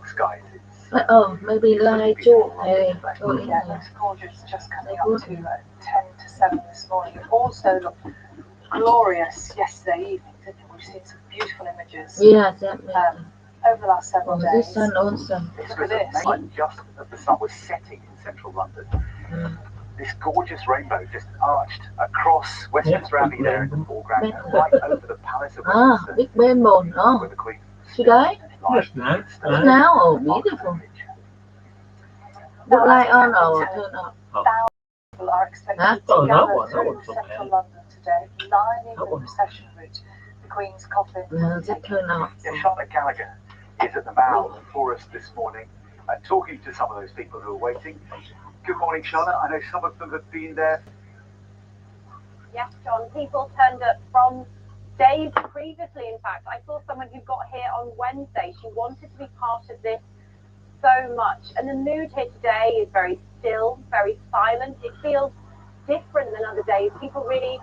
skies. Oh, maybe lie George. Yeah, it looks gorgeous, just coming up to 10 to 7 this morning. It also looked glorious yesterday evening, didn't it? We've seen some beautiful images Yeah, definitely. over the last several Oh, days. this sun also. This Look was at this. amazing, just as the sun was setting in central London. This gorgeous rainbow just arched across Westminster Abbey there in the foreground, and right over the Palace of Ah, Westminster, big rainbow. Oh, where the Queen today? Just now. Now, oh, beautiful. Look like, oh no, turn up. People are expected Huh? to Oh, that gather one, that through one's central okay. London today, lining That the one. procession route. The Queen's coffin No, will be it taken. turn up. Yeah, Charlotte Gallagher is at the Mall for us this morning, talking to some of those people who are waiting. Good morning, Charlotte. I know some of them have been there. Yes, John, people turned up from days previously. In fact, I saw someone who got here on Wednesday. She wanted to be part of this so much. And the mood here today is very still, very silent. It feels different than other days. People really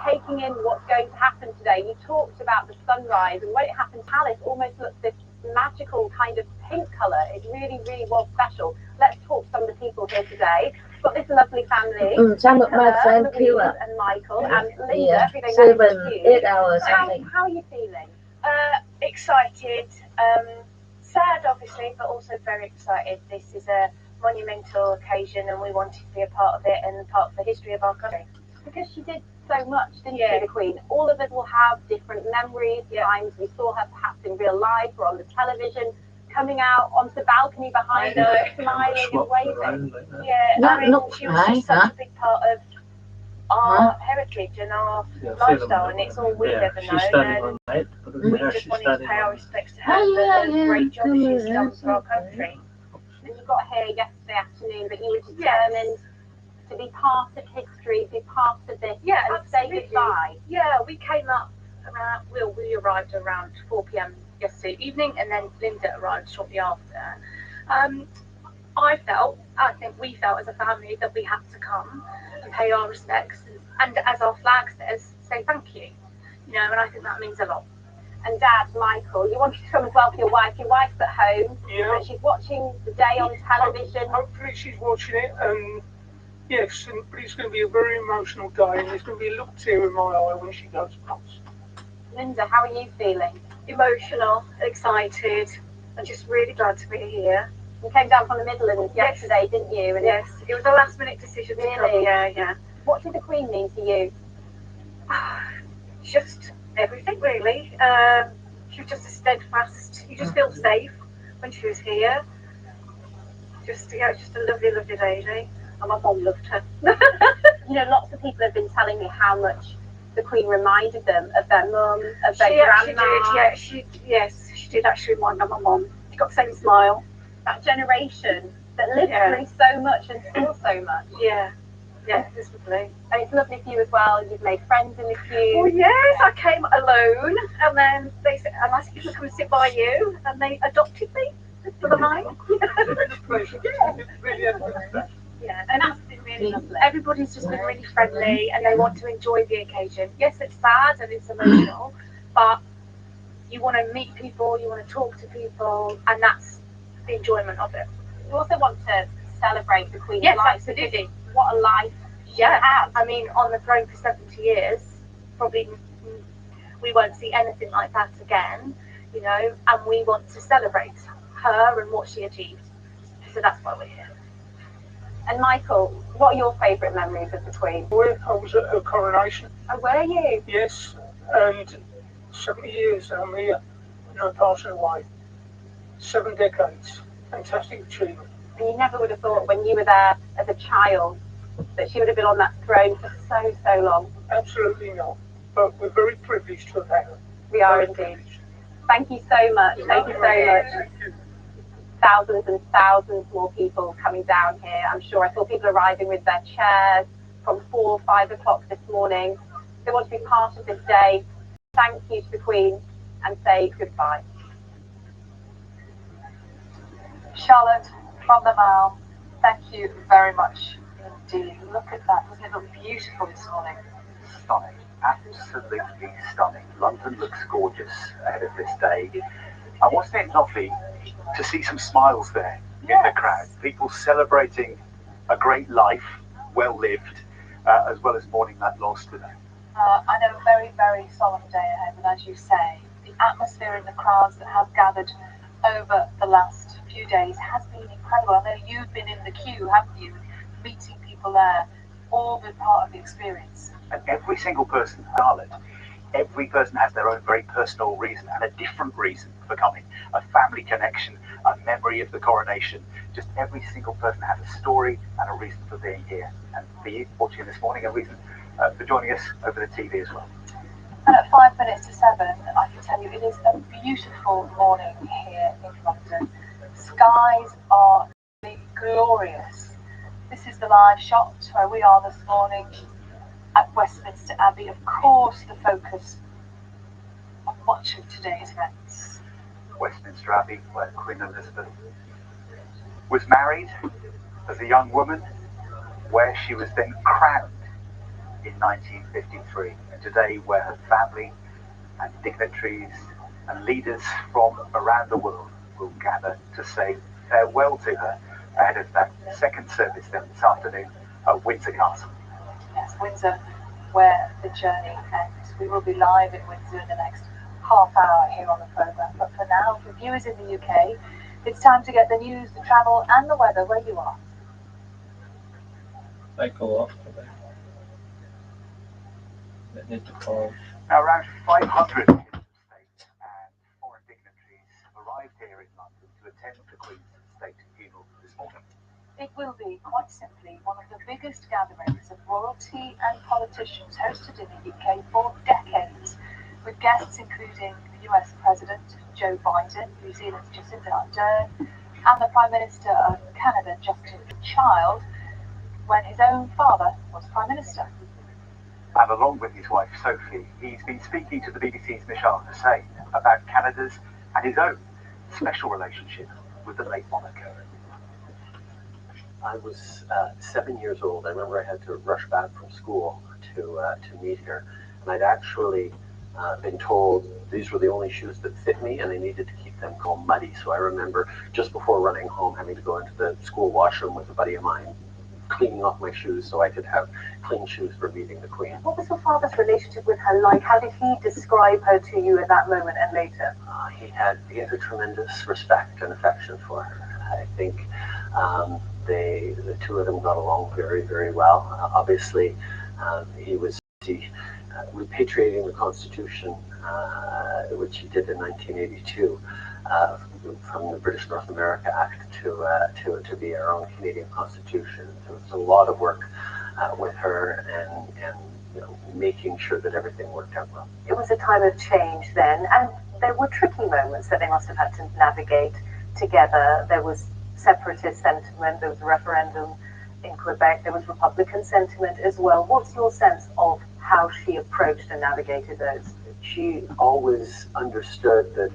taking in what's going to happen today. You talked about the sunrise, and when it happened, Palace almost looked this magical kind of pink colour. It really, really was special. Let's talk to some of the people here today. We've got this lovely family. Some of my friends Louise queue up. and Michael and Linda, Yeah, who they met 7, in the 8 hours, I How think. are you feeling? Excited, sad obviously, but also very excited. This is a monumental occasion and we wanted to be a part of it and part of the history of our country. Because she did so much, didn't Yeah. she, the Queen? All of us will have different memories, times we saw her perhaps in real life or on the television, coming out onto the balcony behind us, smiling and waving. Yeah, That I mean, looks she was nice, just such huh? a big part of our heritage and our lifestyle, and it's all we've ever She's known. standing And on the head, but we now just she's wanted to standing pay our on respects to her Oh, yeah, for the yeah, great job come she's on, done that's for our okay. country. And you got here yesterday afternoon, but you were determined to be part of history, to be part of this, Yeah, and absolutely. say goodbye. Yeah, we came up around, we arrived around 4 p.m. yesterday evening, and then Linda arrived shortly after. I think we felt as a family that we had to come and pay our respects, and as our flag says, say thank you. You know, and I think that means a lot. And Dad, Michael, you wanted to come as well for your wife. Your wife's at home, Yeah. but she's watching the day on television. Hopefully she's watching it, and yes, but it's going to be a very emotional day, and there's going to be a little tear in my eye when she goes past. Linda, how are you feeling? Emotional, excited, and just really glad to be here. You came down from the Midlands yesterday, didn't you? And Yes, it was a last minute decision to come. Really? Yeah. what did the Queen mean to you? Just everything really. She was just a steadfast. You just feel safe when she was here. Just just a lovely, lovely lady. And my mum loved her. You know, lots of people have been telling me how much the Queen reminded them of their mum, of their She actually grandma. did. She did actually remind me of my mum. She got the same smile. That generation that lived through so much and saw so much. Yeah, it was lovely. And it's lovely for you as well. You've made friends in the queue. Well, yes, I came alone, and then they said, "I'm asking you to come and sit by you," and they adopted me for the night. Yeah, and that's been really lovely. Everybody's just been really friendly, and they want to enjoy the occasion. Yes, it's sad and it's emotional, but you want to meet people, you want to talk to people, and that's the enjoyment of it. You also want to celebrate the Queen's Yes, life. absolutely. What a life she Yeah, had. I mean, on the throne for 70 years, probably we won't see anything like that again, you know, and we want to celebrate her and what she achieved. So that's why we're here. And Michael, what are your favourite memories of the Queen? I was at her coronation, Oh, were you? yes, and 70 years I'm here, no passing away. 7 decades, fantastic achievement. And you never would have thought when you were there as a child that she would have been on that throne for so long. Absolutely not, but we're very privileged to have had her. We are Very indeed. privileged. Thank you so much. Thank you so much. Thousands and thousands more people coming down here. I'm sure I saw people arriving with their chairs from 4 or 5 o'clock this morning. They want to be part of this day. Thank you to the Queen and say goodbye. Charlotte from the Mall, thank you very much indeed. Look at that, doesn't it look beautiful this morning? Stunning, absolutely stunning. London looks gorgeous ahead of this day. And wasn't it lovely to see some smiles there in the crowd. People celebrating a great life, well lived, as well as mourning that loss today. I know a very, very solemn day ahead, and as you say, the atmosphere in the crowds that have gathered over the last few days has been incredible. I know you've been in the queue, haven't you? Meeting people there, all been part of the experience. And every single person, Charlotte, every person has their own very personal reason and a different reason for coming. A family connection, a memory of the coronation. Just every single person has a story and a reason for being here. And for you watching this morning, a reason for joining us over the TV as well. And at 5 minutes to 7, I can tell you it is a beautiful morning here in London. Skies are really glorious. This is the live shot where we are this morning at Westminster Abbey. Of course, the focus of much of today's events. Westminster Abbey, where Queen Elizabeth was married as a young woman, where she was then crowned in 1953, and today where her family and dignitaries and leaders from around the world will gather to say farewell to her ahead of that second service then this afternoon at Windsor Castle. Yes, Windsor, where the journey ends. We will be live in Windsor in the next half hour here on the programme, but for now, for viewers in the UK, it's time to get the news, the travel and the weather where you are. I go off today. I need to call. Now, around 500 heads of state and foreign dignitaries have arrived here in London to attend the Queen's state funeral this morning. It will be, quite simply, one of the biggest gatherings of royalty and politicians hosted in the UK for decades, with guests including the US President Joe Biden, New Zealand's Jacinda Ardern, and the Prime Minister of Canada, Justin Trudeau, when his own father was Prime Minister. And along with his wife Sophie, he's been speaking to the BBC's Michelle Hussain about Canada's and his own special relationship with the late monarch. I was 7 years old. I remember I had to rush back from school to meet her, and I'd actually been told these were the only shoes that fit me, and I needed to keep them cold muddy. So I remember just before running home having to go into the school washroom with a buddy of mine, cleaning off my shoes so I could have clean shoes for meeting the Queen. What was your father's relationship with her like? How did he describe her to you at that moment and later? He had a tremendous respect and affection for her. I think the two of them got along very, very well. Obviously, he was repatriating the Constitution, which he did in 1982, from the British North America Act to be our own Canadian Constitution. There was a lot of work with her and making sure that everything worked out well. It was a time of change then, and there were tricky moments that they must have had to navigate together. There was separatist sentiment, there was a referendum in Quebec, there was Republican sentiment as well. What's your sense of how she approached and navigated those? She always understood that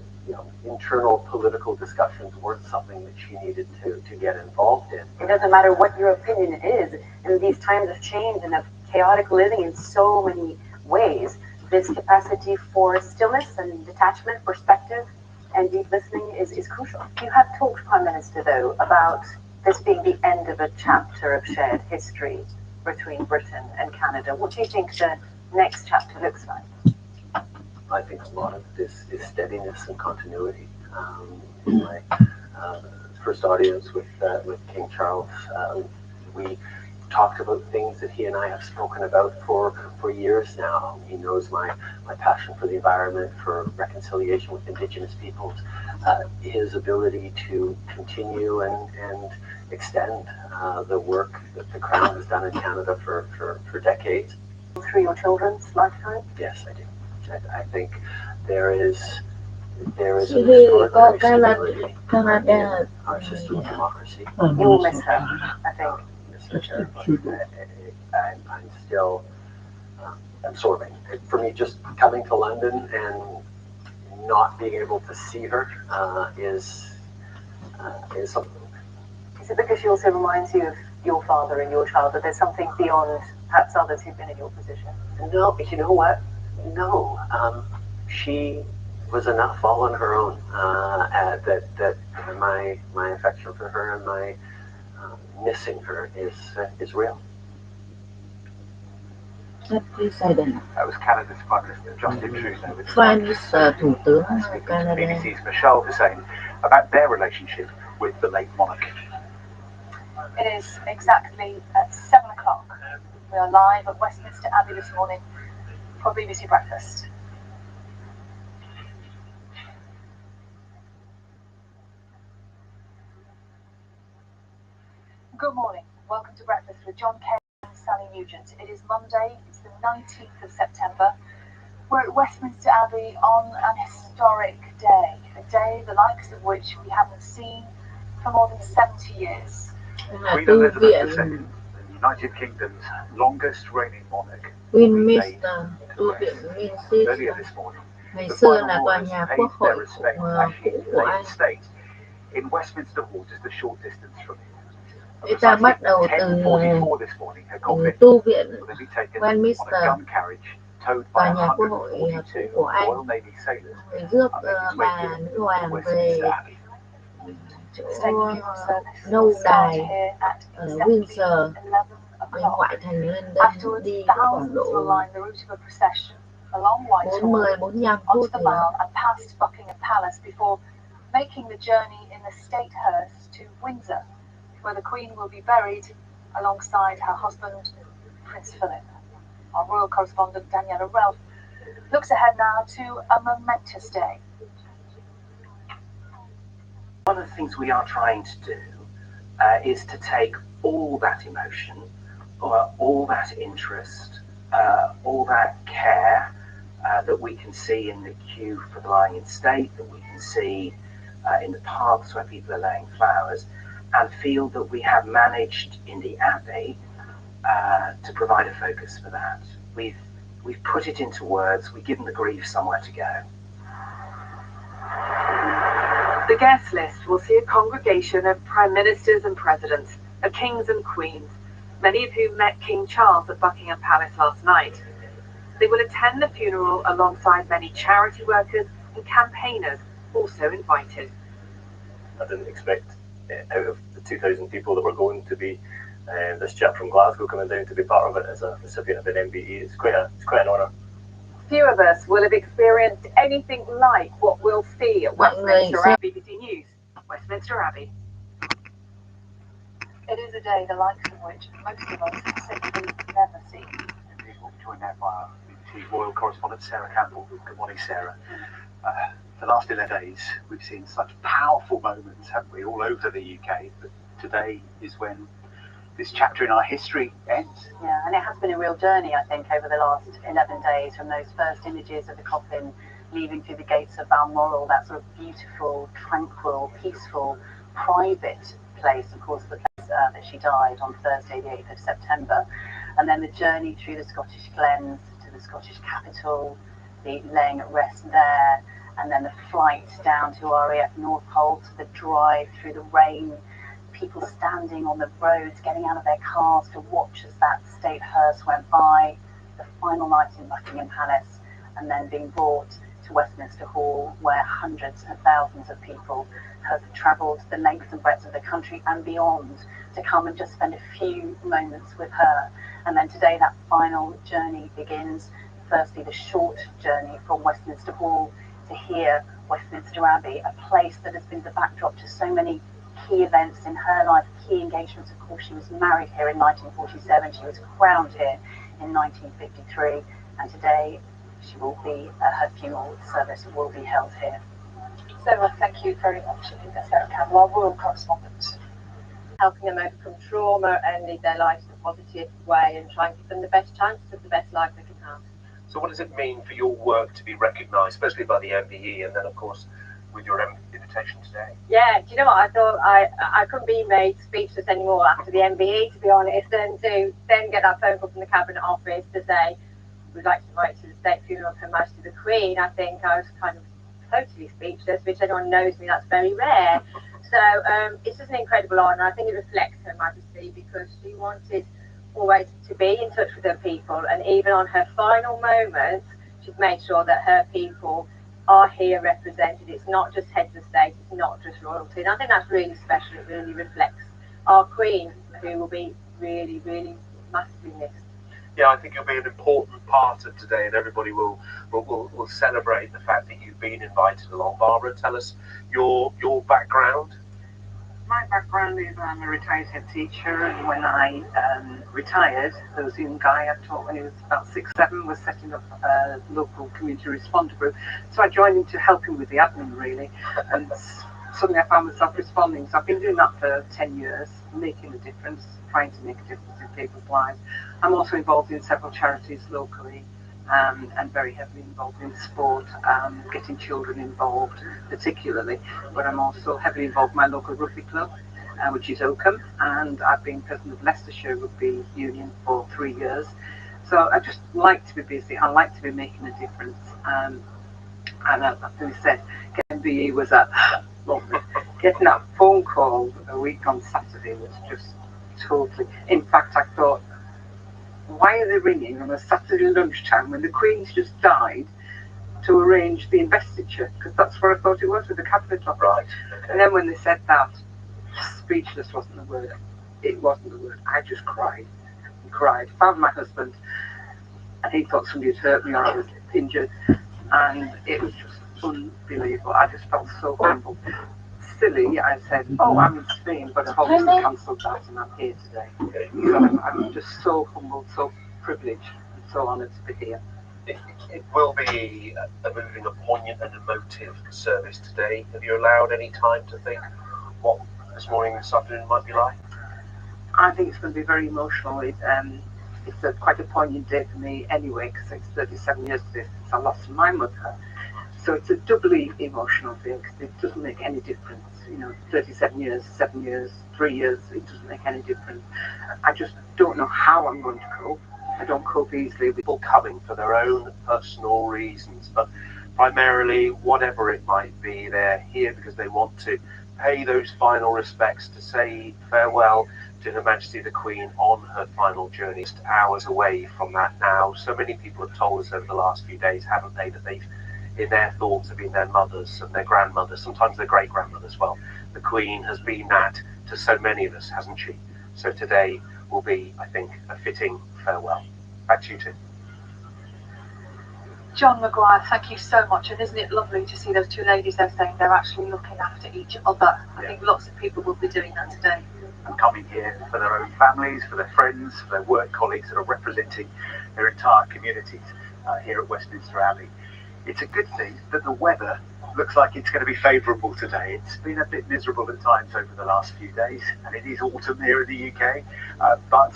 internal political discussions weren't something that she needed to get involved in. It doesn't matter what your opinion is. In these times of change and of chaotic living in so many ways, this capacity for stillness and detachment, perspective, and deep listening is crucial. You have talked, Prime Minister, though, about this being the end of a chapter of shared history between Britain and Canada. What do you think the next chapter looks like? I think a lot of this is steadiness and continuity. In my first audience with King Charles, we talked about things that he and I have spoken about for years now. He knows my passion for the environment, for reconciliation with Indigenous peoples, his ability to continue and extend the work that the Crown has done in Canada for decades. Through your children's lifetime? Yes, I do. I think there is an extraordinary stability in our system of democracy. You will miss her, I think. I'm still absorbing. For me, just coming to London and not being able to see her is something. Is it because she also reminds you of your father and your childhood? There's something beyond perhaps others who've been in your position? No, you know what? No. She was enough all on her own. That my affection for her and my missing her is real. Happy Silent. That was Canada's Prime Minister Justin Trudeau with Prime Minister Thủ tướng speaking to Canada. BBC's Michelle Hussein about their relationship with the late monarch. It is exactly at 7 o'clock. We are live at Westminster Abbey this morning for BBC Breakfast. Good morning. Welcome to Breakfast with John Kay and Sally Nugent. It is Monday, it's the 19th of September. We're at Westminster Abbey on an historic day, a day the likes of which we haven't seen for more than 70 years. Queen Tu Elizabeth II, viện the United Kingdom's longest reigning monarch, Westminster, tu viện earlier Windsor. this morning. Ngày The xưa final là tòa rulers nhà paid quốc their hội respects cũ actually của in Anh. state in Westminster Hall, just a short distance from here. Người ta bắt đầu từ 10:44 this morning, her coffin tu viện will then be taken on a Westminster, gun carriage towed by tòa nhà quốc hội 142 của Anh, Royal Navy sailors để rước and make its way bà here nữ to hoàng về Westminster Abbey. chỗ State funeral service lâu will start đài here at ở exactly Windsor, 11 bên o'clock. ngoại thành London, Afterwards, đi khoảng thousands will độ line the route of a procession along Whitehall 40-45 onto phút the thì Mall and past Buckingham Palace before making the journey in the state hearse to Windsor, where the Queen will be buried alongside her husband, Prince Philip. Our royal correspondent Daniela Relf looks ahead now to a momentous day. One of the things we are trying to do is to take all that emotion, all that interest, all that care that we can see in the queue for the lying in state, that we can see in the parks where people are laying flowers, and feel that we have managed in the Abbey to provide a focus for that. We've put it into words, we've given the grief somewhere to go. The guest list will see a congregation of prime ministers and presidents, of kings and queens, many of whom met King Charles at Buckingham Palace last night. They will attend the funeral alongside many charity workers and campaigners also invited. I didn't expect out of the 2,000 people that were going to be this chap from Glasgow coming down to be part of it as a recipient of an MBE. It's quite an honour. Few of us will have experienced anything like what we'll see at Westminster Abbey. BBC News, Westminster Abbey. It is a day the likes of which most of us simply never see. Indeed, we'll be joined now by our BBC royal correspondent Sarah Campbell. Good morning, Sarah. The last 11 days, we've seen such powerful moments, haven't we, all over the UK, but today is when this chapter in our history ends. Yeah, and it has been a real journey, I think, over the last 11 days, from those first images of the coffin leaving through the gates of Balmoral, that sort of beautiful, tranquil, peaceful, private place, of course, the place that she died on Thursday, the 8th of September, and then the journey through the Scottish Glens to the Scottish capital, the laying at rest there, and then the flight down to RAF North Pole, to the drive through the rain, people standing on the roads, getting out of their cars to watch as that state hearse went by, the final night in Buckingham Palace, and then being brought to Westminster Hall, where hundreds of thousands of people have travelled the length and breadth of the country and beyond to come and just spend a few moments with her. And then today that final journey begins. Firstly, the short journey from Westminster Hall to here, Westminster Abbey, a place that has been the backdrop to so many key events in her life, key engagements. Of course, she was married here in 1947, she was crowned here in 1953, and today she will be, her funeral service will be held here. Sarah, thank you very much. Sarah Campbell, our royal correspondent. Helping them overcome trauma and lead their lives in a positive way and try and give them the best chance of the best life they can have. So what does it mean for your work to be recognised, especially by the MBE, and then of course with your invitation today? Yeah, do you know what? I thought I couldn't be made speechless anymore after the MBE, to be honest, and to then get that phone call from the Cabinet Office to say, we'd like to invite you to the state funeral of Her Majesty the Queen. I think I was kind of totally speechless, which anyone knows me, that's very rare. So it's just an incredible honour. I think it reflects Her Majesty because she wanted always to be in touch with her people, and even on her final moments, she's made sure that her people are here represented. It's not just heads of state, it's not just royalty. And I think that's really special. It really reflects our Queen, who will be really, really massively missed. Yeah, I think you'll be an important part of today, and everybody will celebrate the fact that you've been invited along. Barbara, tell us your background. My background is I'm a retired head teacher, and when I retired, there was a young guy I taught when he was about 6, 7, was setting up a local community responder group. So I joined him to help him with the admin, really, and suddenly I found myself responding. So I've been doing that for 10 years, making a difference, trying to make a difference in people's lives. I'm also involved in several charities locally, and very heavily involved in sport, getting children involved particularly, but I'm also heavily involved in my local rugby club, which is Oakham, and I've been president of Leicestershire Rugby Union for 3 years. So I just like to be busy, I like to be making a difference, and as I said, MBE was lovely. Getting that phone call a week on Saturday was just totally, in fact I thought, why are they ringing on a Saturday lunchtime when the Queen's just died to arrange the investiture? Because that's what I thought it was with the cabinet office. Right. And then when they said that, speechless wasn't the word. It wasn't the word. I just cried and cried. Found my husband, and he thought somebody had hurt me or I was injured, and it was just unbelievable. I just felt so humble. Silly, I said, oh, I'm in Spain, but I've obviously cancelled that and I'm here today. So I'm just so humbled, so privileged, and so honoured to be here. It will be a moving, a poignant and emotive service today. Have you allowed any time to think what this morning, this afternoon might be like? I think it's going to be very emotional. It's quite a poignant day for me anyway, because it's 37 years since I lost my mother. So it's a doubly emotional thing, because it doesn't make any difference. 37 years, 7 years, 3 years, it doesn't make any difference. I just don't know how I'm going to cope. I don't cope easily with people coming for their own personal reasons, but primarily, whatever it might be, they're here because they want to pay those final respects, to say farewell to Her Majesty the Queen on her final journey. Just hours away from that now. So many people have told us over the last few days, haven't they, that they've in their thoughts have been their mothers and their grandmothers, sometimes their great-grandmothers. Well, the Queen has been that to so many of us, hasn't she? So today will be, I think, a fitting farewell. Back to you two. John Maguire, thank you so much. And isn't it lovely to see those two ladies there saying they're actually looking after each other? I think lots of people will be doing that today. And coming here for their own families, for their friends, for their work colleagues that are representing their entire communities here at Westminster Abbey. It's a good thing that the weather looks like it's going to be favourable today. It's been a bit miserable at times over the last few days, and it is autumn here in the UK, but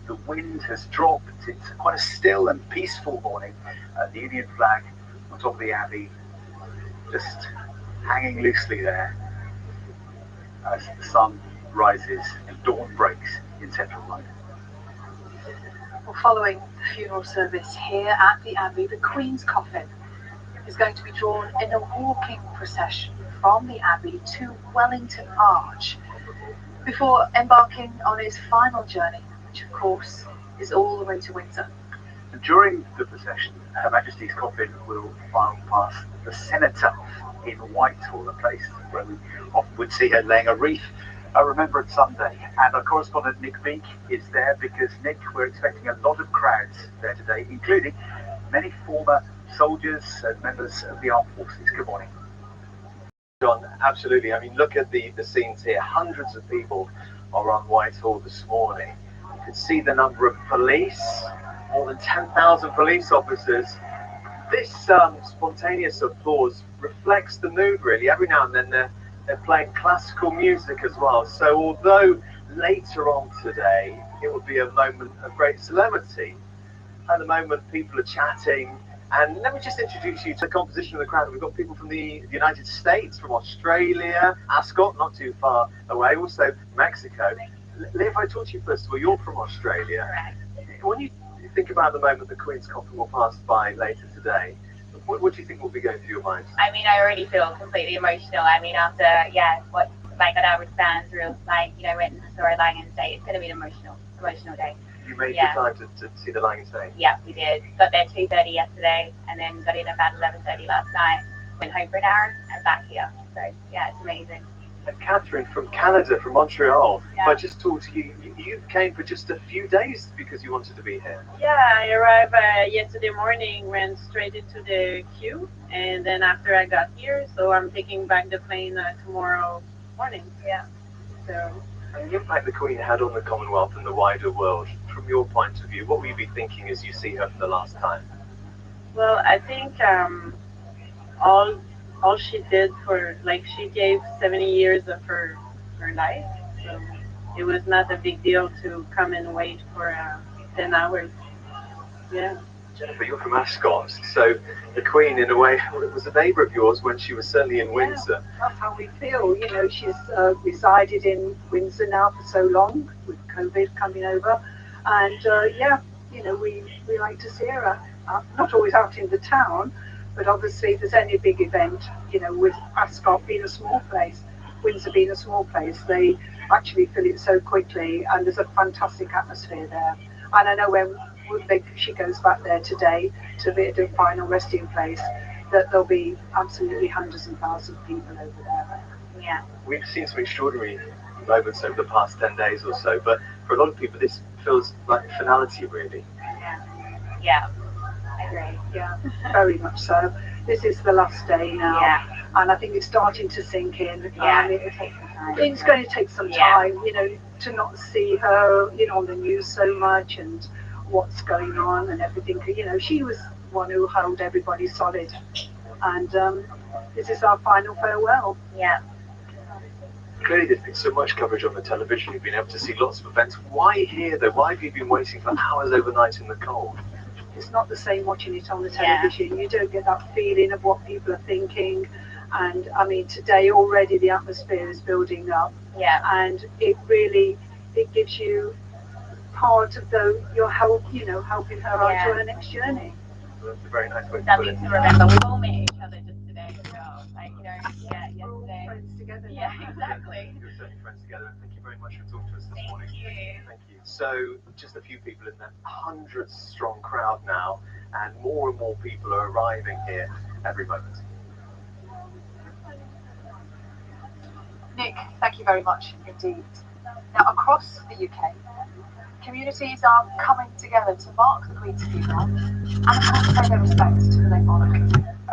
the wind has dropped. It's quite a still and peaceful morning. The Union flag on top of the Abbey just hanging loosely there as the sun rises and dawn breaks in central London. Well, following the funeral service here at the Abbey, the Queen's coffin is going to be drawn in a walking procession from the Abbey to Wellington Arch before embarking on its final journey, which of course is all the way to Windsor. And during the procession, Her Majesty's coffin will file past the Cenotaph in Whitehall, a place where we often would see her laying a wreath, a Remembrance Sunday. And our correspondent Nick Beak is there because, Nick, we're expecting a lot of crowds there today, including many former soldiers and members of the armed forces. Good morning. John, absolutely. I mean, look at the scenes here. Hundreds of people are on Whitehall this morning. You can see the number of police, more than 10,000 police officers. This spontaneous applause reflects the mood, really. Every now and then they're playing classical music as well. So although later on today it will be a moment of great solemnity, at the moment people are chatting. And let me just introduce you to the composition of the crowd. We've got people from the United States, from Australia, Ascot, not too far away, also Mexico. Leah, if I talk to you first of all, you're from Australia. When you think about the moment the Queen's coffin will pass by later today, what do you think will be going through your mind? I mean, I already feel completely emotional. I mean, after, what like an hour stands, real, went and saw her lying in state, it's going to be an emotional day. You made the time to see the lying in state? Yeah, we did. Got there 2:30 yesterday, and then got in about 11:30 last night. went home for an hour and back here. So yeah, it's amazing. And Catherine from Canada, from Montreal. Yeah. If I just talked to you, you came for just a few days because you wanted to be here. Yeah, I arrived yesterday morning, went straight into the queue, and then after I got here, so I'm taking back the plane tomorrow morning. Yeah. So. And the impact the Queen had on the Commonwealth and the wider world, from your point of view, what will you be thinking as you see her for the last time? Well, I think all she did for, like, she gave 70 years of her life, so it was not a big deal to come and wait for 10 hours. Yeah. Jennifer, you're from Ascot, so the Queen, in a way, was a neighbour of yours when she was certainly in Windsor. That's how we feel. You know, she's resided in Windsor now for so long, with COVID coming over, and yeah, you know, we like to see her. Not always out in the town, but obviously if there's any big event, you know, with Ascot being a small place, Windsor being a small place, they actually fill it so quickly, and there's a fantastic atmosphere there. And I know when she goes back there today to the final resting place, that there'll be absolutely hundreds and thousands of people over there. Yeah. We've seen some extraordinary moments over the past 10 days or so, but for a lot of people this feels like finality, really. Yeah. I agree. Yeah, very much so. This is the last day now, Yeah. and I think it's starting to sink in. Yeah. It's going to take some time, you know, to not see her, you know, on the news so much and what's going on and everything. You know, she was one who held everybody solid, and this is our final farewell. Yeah. Clearly there's been so much coverage on the television, you've been able to see lots of events. Why here though? Why have you been waiting for hours overnight in the cold? It's not the same watching it on the television. You don't get that feeling of what people are thinking. And I mean, today already the atmosphere is building up. Yeah. And it gives you part of your help, you know, helping her on to her next journey. That's a very nice way to Something put to it. remember. We've all met each other just today as well. Like, you know, yeah, yesterday. We're all friends together. Yeah, exactly. You're certainly friends together. Thank you very much for talking to us this morning. you. Thank you. So, just a few people in that 100-strong crowd now, and more people are arriving here every moment. Nick, thank you very much indeed. Now, across the UK, communities are coming together to mark the Queen's funeral and of course pay their respects to the late monarch.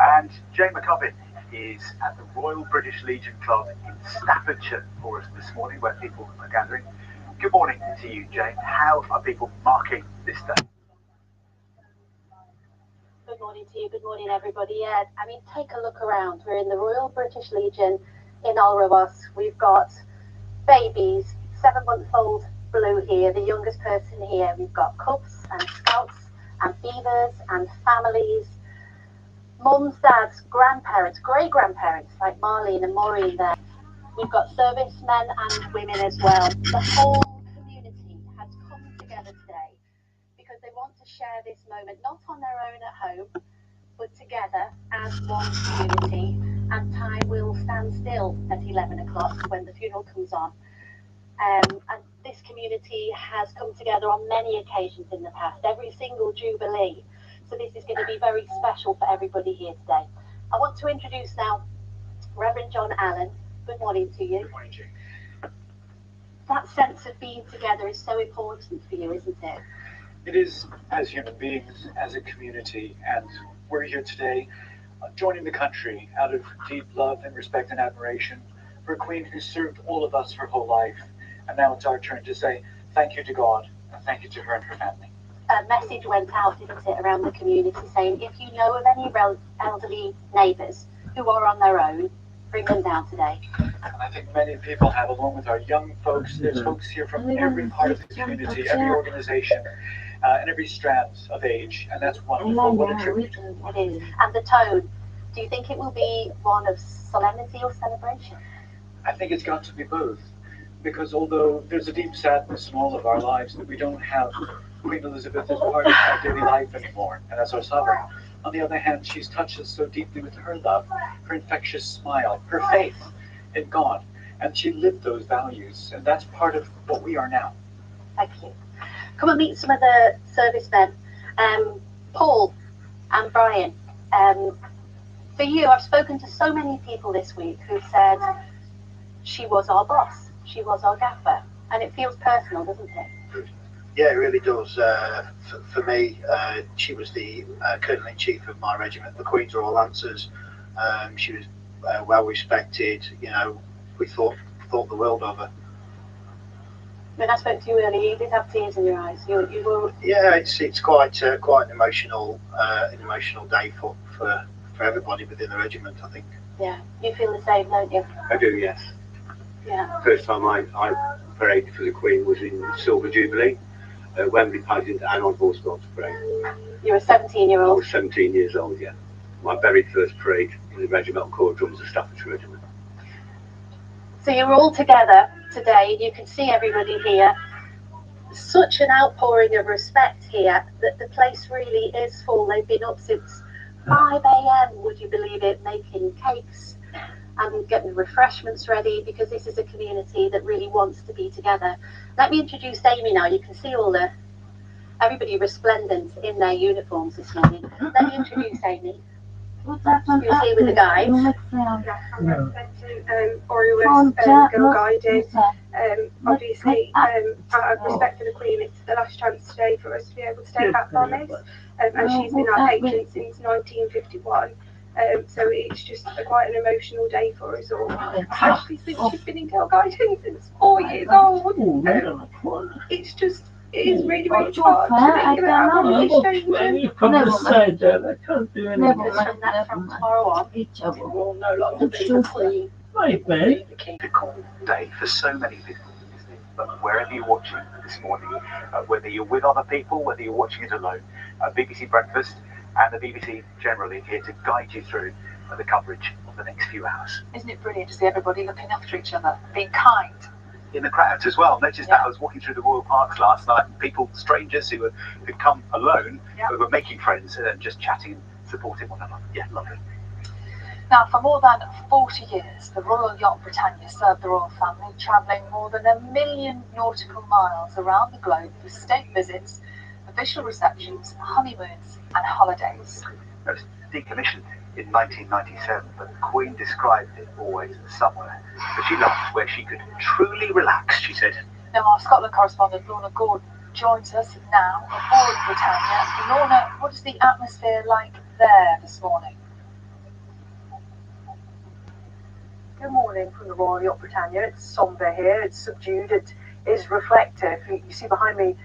And Jay McCubbin is at the Royal British Legion Club in Staffordshire for us this morning, where people are gathering. Good morning to you, Jane. How are people marking this day? Good morning to you. Good morning, everybody. Yeah, I mean, take a look around. We're in the Royal British Legion in Alrewas. We've got babies, 7-month-old Blue here, the youngest person here. We've got cubs and scouts and beavers and families, mums, dads, grandparents, great-grandparents like Marlene and Maureen there. We've got servicemen and women as well. The whole community has come together today because they want to share this moment, not on their own at home, but together as one community. And time will stand still at 11 o'clock when the funeral comes on. And this community has come together on many occasions in the past, every single Jubilee. So this is going to be very special for everybody here today. I want to introduce now Reverend John Allen. Good morning to you. Good morning, Jane. That sense of being together is so important for you, isn't it? It is, as human beings, as a community, and we're here today joining the country out of deep love and respect and admiration for a Queen who served all of us her whole life. And now it's our turn to say thank you to God and thank you to her and her family. A message went out, didn't it, around the community saying if you know of any elderly neighbours who are on their own, bring them down today. And I think many people have, along with our young folks, there's folks here from every part of the community, every organisation, and every strand of age, and that's wonderful. What a tribute. It is. And the tone, do you think it will be one of solemnity or celebration? I think it's got to be both, because although there's a deep sadness in all of our lives that we don't have Queen Elizabeth as part of our daily life anymore, and as our sovereign, on the other hand, she's touched us so deeply with her love, her infectious smile, her faith in God, and she lived those values, and that's part of what we are now. Thank you. Come and meet some of the servicemen. Paul and Brian, For you, I've spoken to so many people this week who've said, she was our boss, she was our gaffer, and it feels personal, doesn't it? Yeah, it really does. For me, she was the Colonel-in-Chief of my regiment, the Queen's Royal Lancers. She was well respected. You know, we thought the world of her. When I spoke to you earlier, you did have tears in your eyes. You were. Yeah, it's quite an emotional day for everybody within the regiment, I think. Yeah, you feel the same, don't you? I do, yes. Yeah. First time I paraded for the Queen was in Silver Jubilee, Wembley Pageant, and on Horse Guards Parade. You're a 17-year-old. I was 17 years old, yeah. My very first parade in the Regimental Corps of Drums of Staffordshire Regiment. So you're all together today. You can see everybody here. Such an outpouring of respect here that the place really is full. They've been up since 5 a.m. would you believe it, making cakes and getting refreshments ready, because this is a community that really wants to be together. Let me introduce Amy now. You can see everybody resplendent in their uniforms this morning. Let me introduce Amy. Who's here with the guides? I'm representing Oriwest Girl Guiding. Obviously, out of respect for the Queen, it's the last chance today for us to be able to take that promise. And she's been our patron since 1951. So it's just quite an emotional day for us all, especially since she's been in Girl Guiding since 4 years old. It is really, really hard to think about all these changes. From the side there, I can't do anything. And that's from tomorrow on. It will no longer be the Queen. Maybe. Difficult day for so many people. But wherever you're watching this morning, whether you're with other people, whether you're watching it alone, BBC Breakfast and the BBC generally here to guide you through the coverage of the next few hours. Isn't it brilliant to see everybody looking after each other, being kind? In the crowds as well. Noticed that I was walking through the Royal Parks last night, and people, strangers who had come alone, who were making friends and just chatting and supporting one another. Yeah, lovely. Now, for more than 40 years, the Royal Yacht Britannia served the royal family, travelling more than 1 million nautical miles around the globe for state visits, official receptions, honeymoons and holidays. It was decommissioned in 1997, but the Queen described it always as somewhere that she loved, where she could truly relax, she said. Now, our Scotland correspondent Lorna Gordon joins us now aboard Britannia. Lorna, what is the atmosphere like there this morning? Good morning from the Royal Yacht Britannia. It's sombre here, it's subdued, it is reflective. You see behind me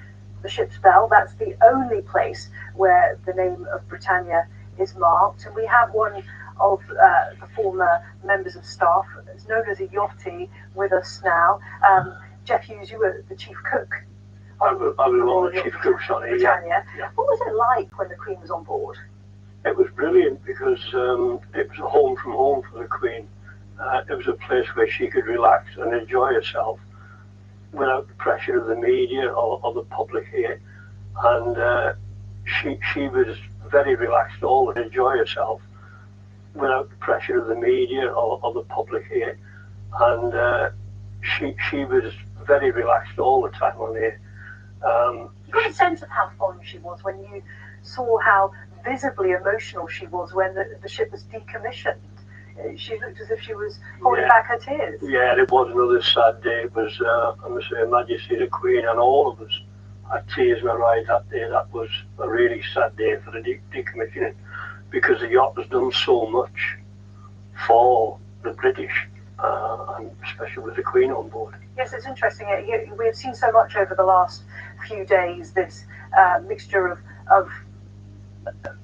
the ship's bell. That's the only place where the name of Britannia is marked, and we have one of the former members of staff, it's known as a yachty, with us now. Jeff Hughes, you were the chief cook. I was one of the chief cooks on it, Britannia. yeah. What was it like when the Queen was on board? It was brilliant because it was a home from home for the Queen. It was a place where she could relax and enjoy herself without the pressure of the media or the public here. And she was very relaxed all and enjoy herself without the pressure of the media or the public here. And she was very relaxed all the time on here. You got a sense of how fond she was when you saw how visibly emotional she was when the ship was decommissioned. She looked as if she was holding back her tears. Yeah, it was another sad day. It was, I must say, Her Majesty the Queen and all of us had tears in our eyes that day. That was a really sad day for the decommissioning, because the yacht has done so much for the British, and especially with the Queen on board. Yes, it's interesting. We've seen so much over the last few days, this mixture of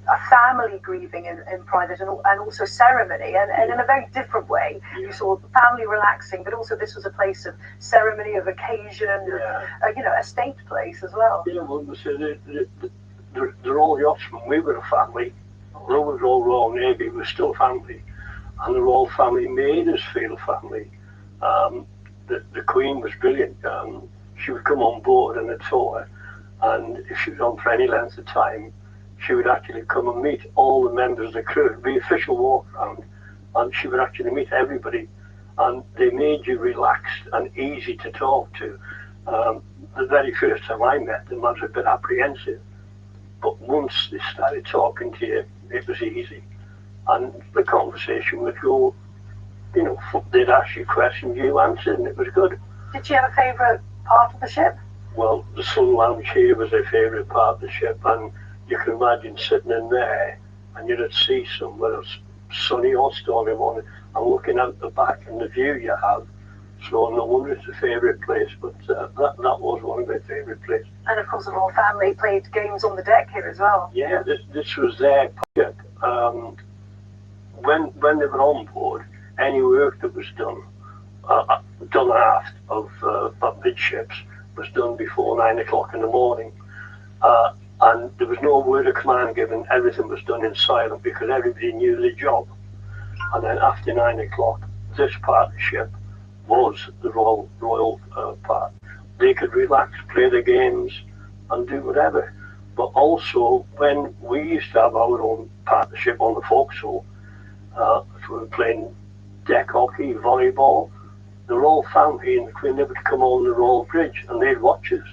a family grieving in private and also ceremony, and in a very different way. You saw the family relaxing, but also this was a place of ceremony, of occasion, a state place as well. Yeah, well, the Royal Yachtsmen, we were a family. Although we were all Royal Navy, we were still family, and the Royal Family made us feel family. The Queen was brilliant. She would come on board and I'd saw her, and if she was on for any length of time, she would actually come and meet all the members of the crew. It would be official walk around, and she would actually meet everybody, and they made you relaxed and easy to talk to. The very first time I met them, I was a bit apprehensive, but once they started talking to you, it was easy. And the conversation would go, you know, they'd ask you questions, you answered, and it was good. Did she have a favourite part of the ship? Well, the sun lounge here was her favourite part of the ship, and you can imagine sitting in there and you're at sea somewhere, it's sunny or stormy morning, and looking out the back and the view you have. So no wonder it's a favourite place, but that was one of my favourite places. And of course the royal family played games on the deck here as well. Yeah, this was their project. When they were on board, any work that was done aft of midships was done before 9 o'clock in the morning. And there was no word of command given, everything was done in silence because everybody knew the job. And then after 9 o'clock, this part of the ship was the royal part. They could relax, play the games and do whatever. But also, when we used to have our own part of the ship on the forecastle, if we were playing deck hockey, volleyball, the royal family and the Queen, they would come on the Royal Bridge and they'd watch us.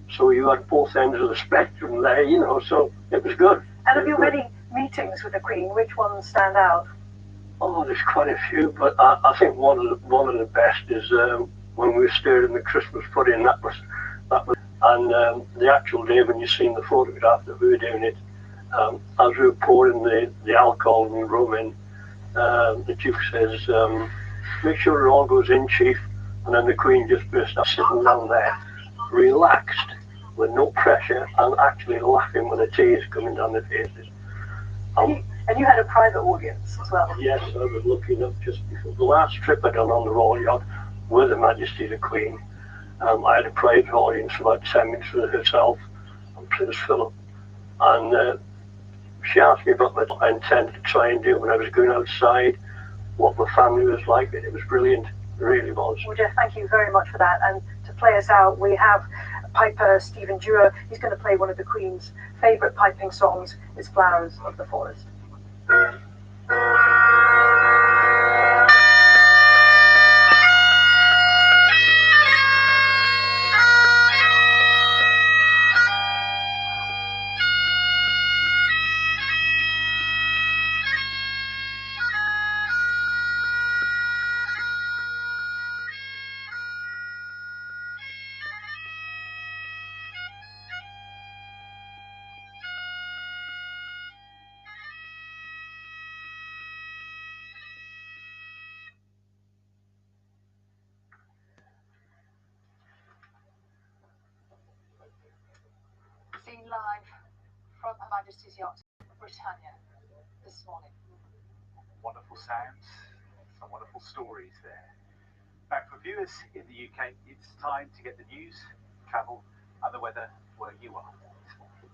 So you had both ends of the spectrum there, you know, so it was good. And have you many meetings with the Queen? Which ones stand out? Oh, there's quite a few, but I think one of the best is when we were staring the Christmas pudding. That was, and the actual day when you seen the photograph that we were doing it, as we were pouring the alcohol and rum in, the Duke says, "Make sure it all goes in, Chief." And then the Queen just burst out sitting down there, relaxed, with no pressure, and actually laughing with the tears coming down their faces. And you had a private audience as well? Yes, I was looking up just before the last trip I done on the Royal Yacht with Her Majesty the Queen. I had a private audience for about 10 minutes with herself and Prince Philip. And she asked me about what I intended to try and do when I was going outside, what my family was like, and it was brilliant. It really was. Well, Jeff, thank you very much for that. And to play us out, we have piper Stephen Dewar. He's going to play one of the Queen's favourite piping songs, It's Flowers of the Forest. Seen live from Her Majesty's Yacht, Britannia, this morning. Wonderful sounds, some wonderful stories there. Now, for viewers in the UK, it's time to get the news, travel, and the weather where you are this morning.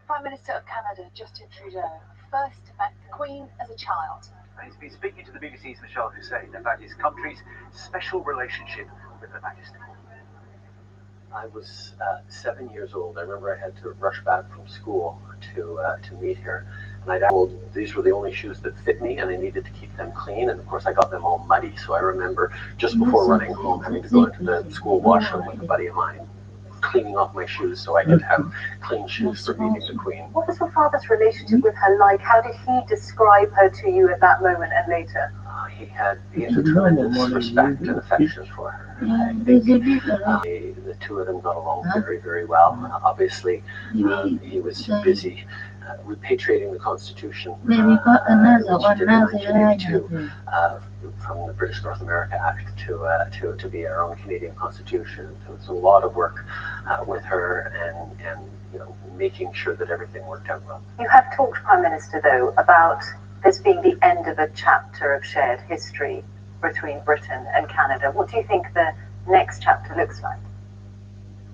Prime Minister of Canada, Justin Trudeau, first met the Queen as a child. And he's been speaking to the BBC's Michelle Hussein about his country's special relationship with Her Majesty. I was 7 years old. I remember I had to rush back from school to meet her. And I'd told these were the only shoes that fit me and I needed to keep them clean. And of course I got them all muddy. So I remember just before running home having to go into the school washroom with a buddy of mine, cleaning off my shoes so I could have clean shoes for meeting the Queen. What was your father's relationship with her like? How did he describe her to you at that moment and later? He had a tremendous respect and affection for her. I think the two of them got along very, very well. Obviously, he was busy repatriating the Constitution which he did in 1982 from the British North America Act to be our own Canadian Constitution. So it's a lot of work with her and you know, making sure that everything worked out well. You have talked, Prime Minister, though, about this being the end of a chapter of shared history between Britain and Canada. What do you think the next chapter looks like?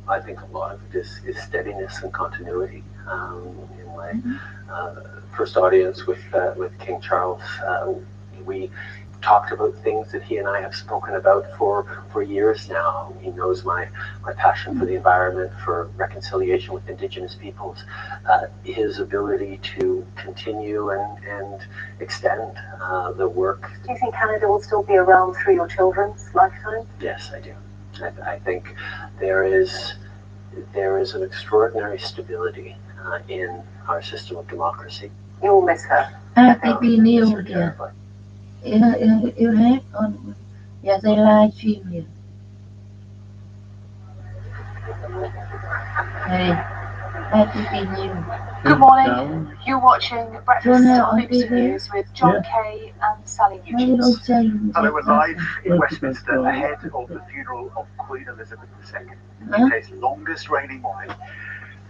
I think a lot of it is steadiness and continuity. In my first audience with King Charles, we talked about things that he and I have spoken about for years now. He knows my passion for the environment, for reconciliation with Indigenous peoples, his ability to continue and extend the work. Do you think Canada will still be around through your children's lifetime? Yes, I do. I think there is an extraordinary stability in our system of democracy. You'll miss her. Happy New Year. You have on. Yes, I live stream you. Hey, Happy New Year. Good morning. You're watching Breakfast on BBC News with John Kay and Sally Nugent. Hello, we're live in Westminster ahead of the funeral of Queen Elizabeth II, UK's longest reigning monarch.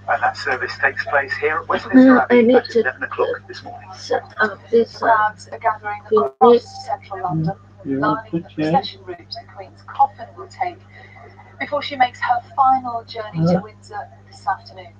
And that service takes place here at Westminster Abbey at 11 o'clock this morning. Crowds are gathering across central London, lining the procession route the Queen's coffin will take before she makes her final journey to Windsor this afternoon.